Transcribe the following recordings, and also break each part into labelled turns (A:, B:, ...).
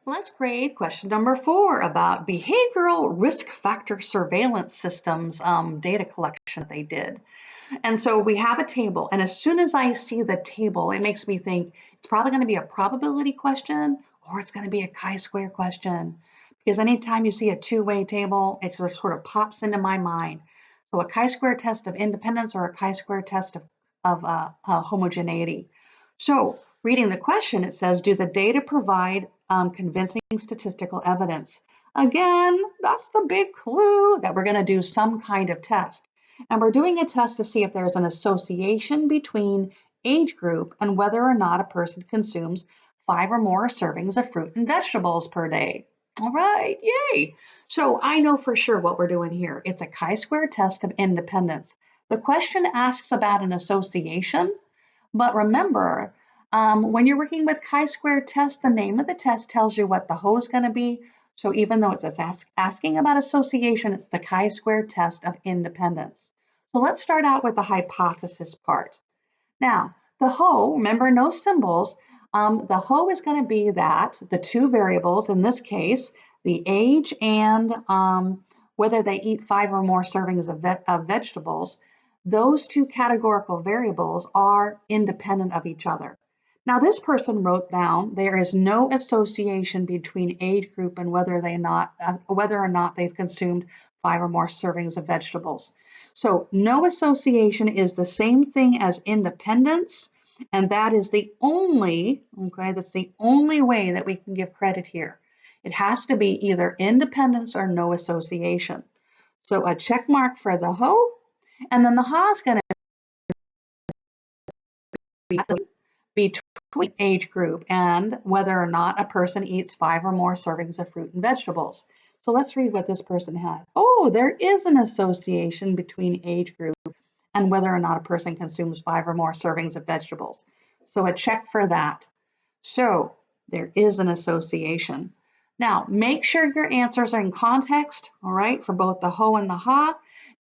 A: Let's grade question number 4 about behavioral risk factor surveillance systems data collection that they did. And so we have a table, and as soon as I see the table, it makes me think it's probably going to be a probability question or it's going to be a chi-square question. Because anytime you see a two-way table, it just sort of pops into my mind. So a chi-square test of independence or a chi-square test of homogeneity. So reading the question, it says, do the data provide convincing statistical evidence? Again, that's the big clue that we're going to do some kind of test. And we're doing a test to see if there's an association between age group and whether or not a person consumes 5 or more servings of fruit and vegetables per day. All right, yay. So I know for sure what we're doing here. It's a chi-square test of independence. The question asks about an association, but remember, when you're working with chi-square test, the name of the test tells you what the hoe is going to be. So even though it's asking about association, it's the chi-square test of independence. So let's start out with the hypothesis part. Now, the hoe, remember no symbols, the hoe is going to be that the two variables, in this case, the age and whether they eat 5 or more servings of vegetables, those two categorical variables are independent of each other. Now, this person wrote down there is no association between age group and whether or not they've consumed 5 or more servings of vegetables. So no association is the same thing as independence, and that is the only, okay, that's the only way that we can give credit here. It has to be either independence or no association. So a check mark for the hoe, and then the ha is going to be between age group and whether or not a person eats 5 or more servings of fruit and vegetables. So let's read what this person had. Oh, there is an association between age group and whether or not a person consumes 5 or more servings of vegetables. So a check for that. So there is an association. Now, make sure your answers are in context, all right, for both the ho and the ha.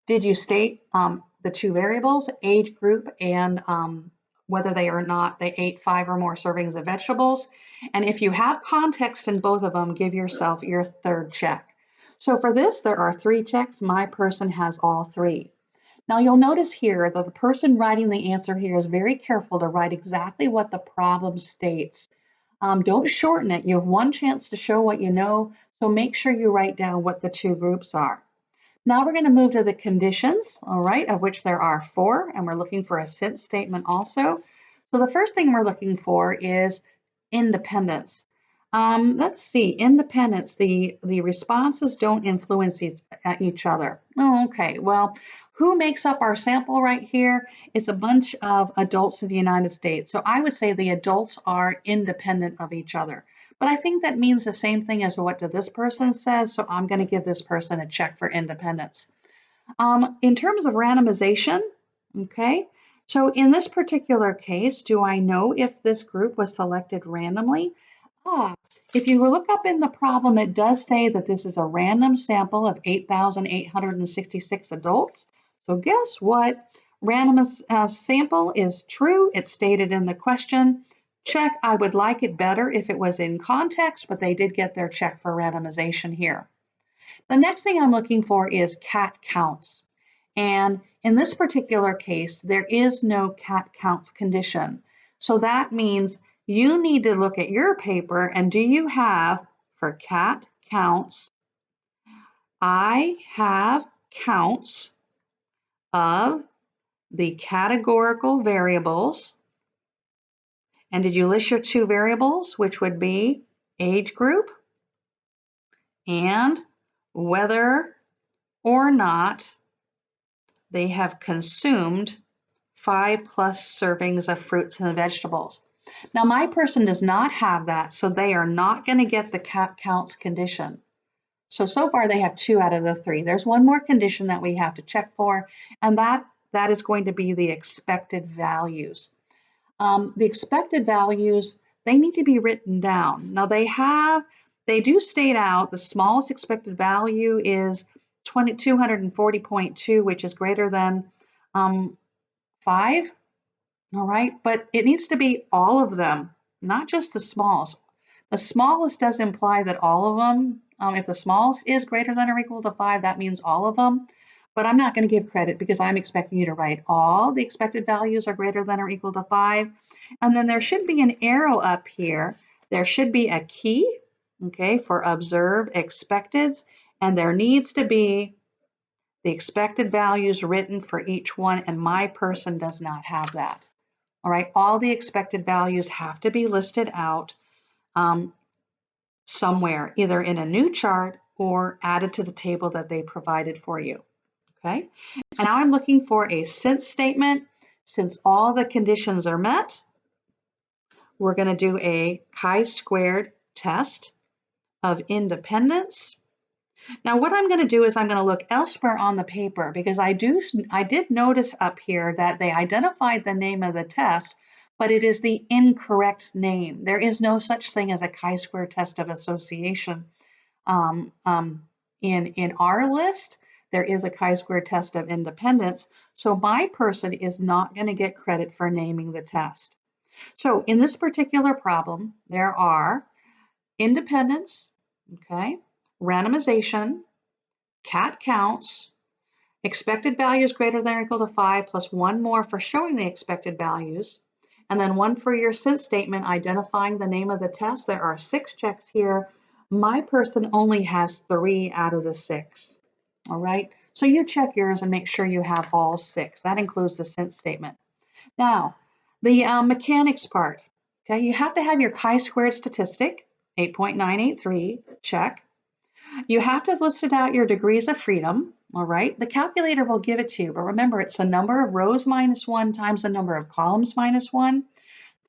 A: Did you state the two variables, age group and whether they or not they ate 5 or more servings of vegetables? And if you have context in both of them, give yourself your third check. So for this, there are 3 checks. My person has all 3. Now you'll notice here that the person writing the answer here is very careful to write exactly what the problem states. Don't shorten it. You have one chance to show what you know, so make sure you write down what the 2 groups are. Now we're going to move to the conditions, all right, of which there are 4, and we're looking for a since statement also. So the first thing we're looking for is independence. Let's see, independence, the responses don't influence each other. Oh, okay, well, who makes up our sample right here? It's a bunch of adults in the United States. So I would say the adults are independent of each other. But I think that means the same thing as what this person says, so I'm going to give this person a check for independence. In terms of randomization, okay, so in this particular case, do I know if this group was selected randomly? If you look up in the problem, it does say that this is a random sample of 8,866 adults. So guess what? Random sample is true. It's stated in the question. Check. I would like it better if it was in context, but they did get their check for randomization here. The next thing I'm looking for is cat counts. And in this particular case, there is no cat counts condition. So that means you need to look at your paper and do you have, for cat counts, I have counts of the categorical variables. And did you list your 2 variables, which would be age group and whether or not they have consumed 5+ servings of fruits and vegetables. Now, my person does not have that, so they are not going to get the cat counts condition. So far they have 2 out of the 3. There's one more condition that we have to check for, and that is going to be the expected values. The expected values, they need to be written down. Now they do state out the smallest expected value is 240.2, which is greater than 5. All right, but it needs to be all of them, not just the smalls. The smallest does imply that all of them, if the smallest is greater than or equal to 5, that means all of them. But I'm not going to give credit because I'm expecting you to write all the expected values are greater than or equal to 5. And then there should be an arrow up here. There should be a key, okay, for observe expecteds. And there needs to be the expected values written for each one, and my person does not have that. All right, all the expected values have to be listed out somewhere, either in a new chart or added to the table that they provided for you. Okay, and now I'm looking for a since statement. Since all the conditions are met, we're going to do a chi-squared test of independence. Now what I'm going to do is I'm going to look elsewhere on the paper because I did notice up here that they identified the name of the test, but it is the incorrect name. There is no such thing as a chi-square test of association. In our list, there is a chi-square test of independence, so my person is not going to get credit for naming the test. So in this particular problem, there are independence, okay, randomization, cat counts, expected values greater than or equal to 5 plus one more for showing the expected values, and then one for your since statement identifying the name of the test. There are 6 checks here. My person only has 3 out of the 6. All right, so you check yours and make sure you have all 6. That includes the since statement. Now, the mechanics part. Okay, you have to have your chi-squared statistic, 8.983, check. You have to have listed out your degrees of freedom, all right? The calculator will give it to you, but remember it's the number of rows minus 1 times the number of columns minus 1.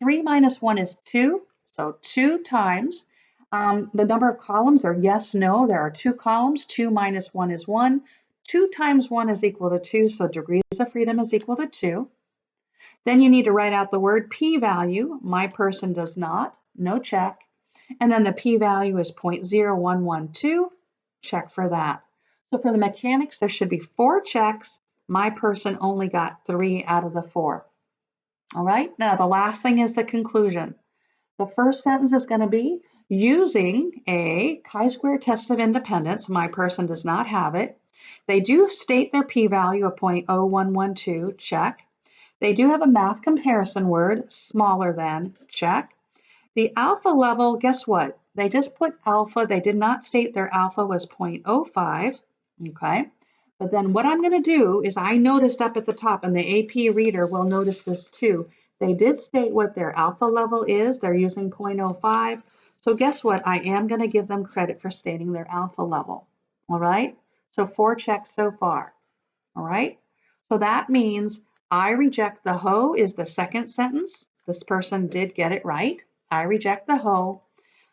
A: 3 minus 1 is 2, so 2 times. The number of columns are yes, no. There are 2 columns. 2 minus 1 is 1. 2 times 1 is equal to 2, so degrees of freedom is equal to 2. Then you need to write out the word p-value. My person does not, no check. And then the p-value is 0.0112, check for that. So for the mechanics, there should be 4 checks. My person only got 3 out of the 4. All right, now the last thing is the conclusion. The first sentence is going to be using a chi-square test of independence. My person does not have it. They do state their p-value of 0.0112, check. They do have a math comparison word, smaller than, check. The alpha level, guess what? They just put alpha. They did not state their alpha was 0.05, okay? But then what I'm going to do is I noticed up at the top, and the AP reader will notice this too. They did state what their alpha level is. They're using 0.05. So guess what? I am going to give them credit for stating their alpha level, all right? So 4 checks so far, all right? So that means I reject the hoe is the second sentence. This person did get it right. I reject the hoe.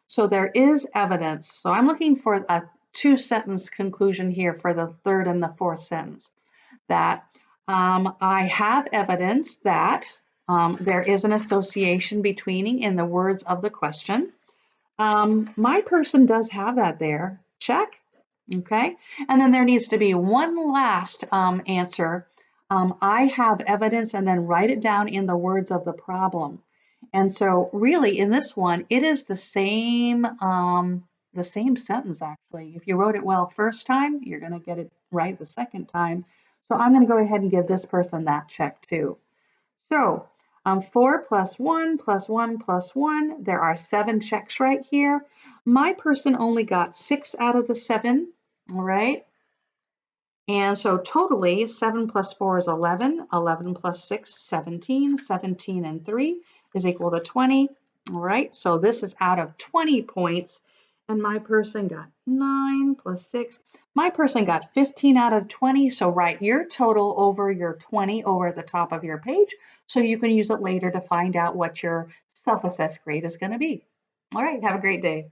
A: So there is evidence. So I'm looking for a 2-sentence conclusion here for the third and the fourth sentence. That I have evidence that there is an association between in the words of the question. My person does have that there. Check. Okay. And then there needs to be one last answer. I have evidence, and then write it down in the words of the problem. And so really in this one, it is the same sentence actually. If you wrote it well first time, you're going to get it right the second time. So I'm going to go ahead and give this person that check too. So 4 plus 1 plus 1 plus 1, there are 7 checks right here. My person only got 6 out of the 7, all right? And so totally 7 plus 4 is 11, 11 plus 6, 17, 17 and 3 is equal to 20, all right? So this is out of 20 points, and my person got 9 plus 6. My person got 15 out of 20, so write your total over your 20 over at the top of your page so you can use it later to find out what your self-assessed grade is going to be. All right, have a great day.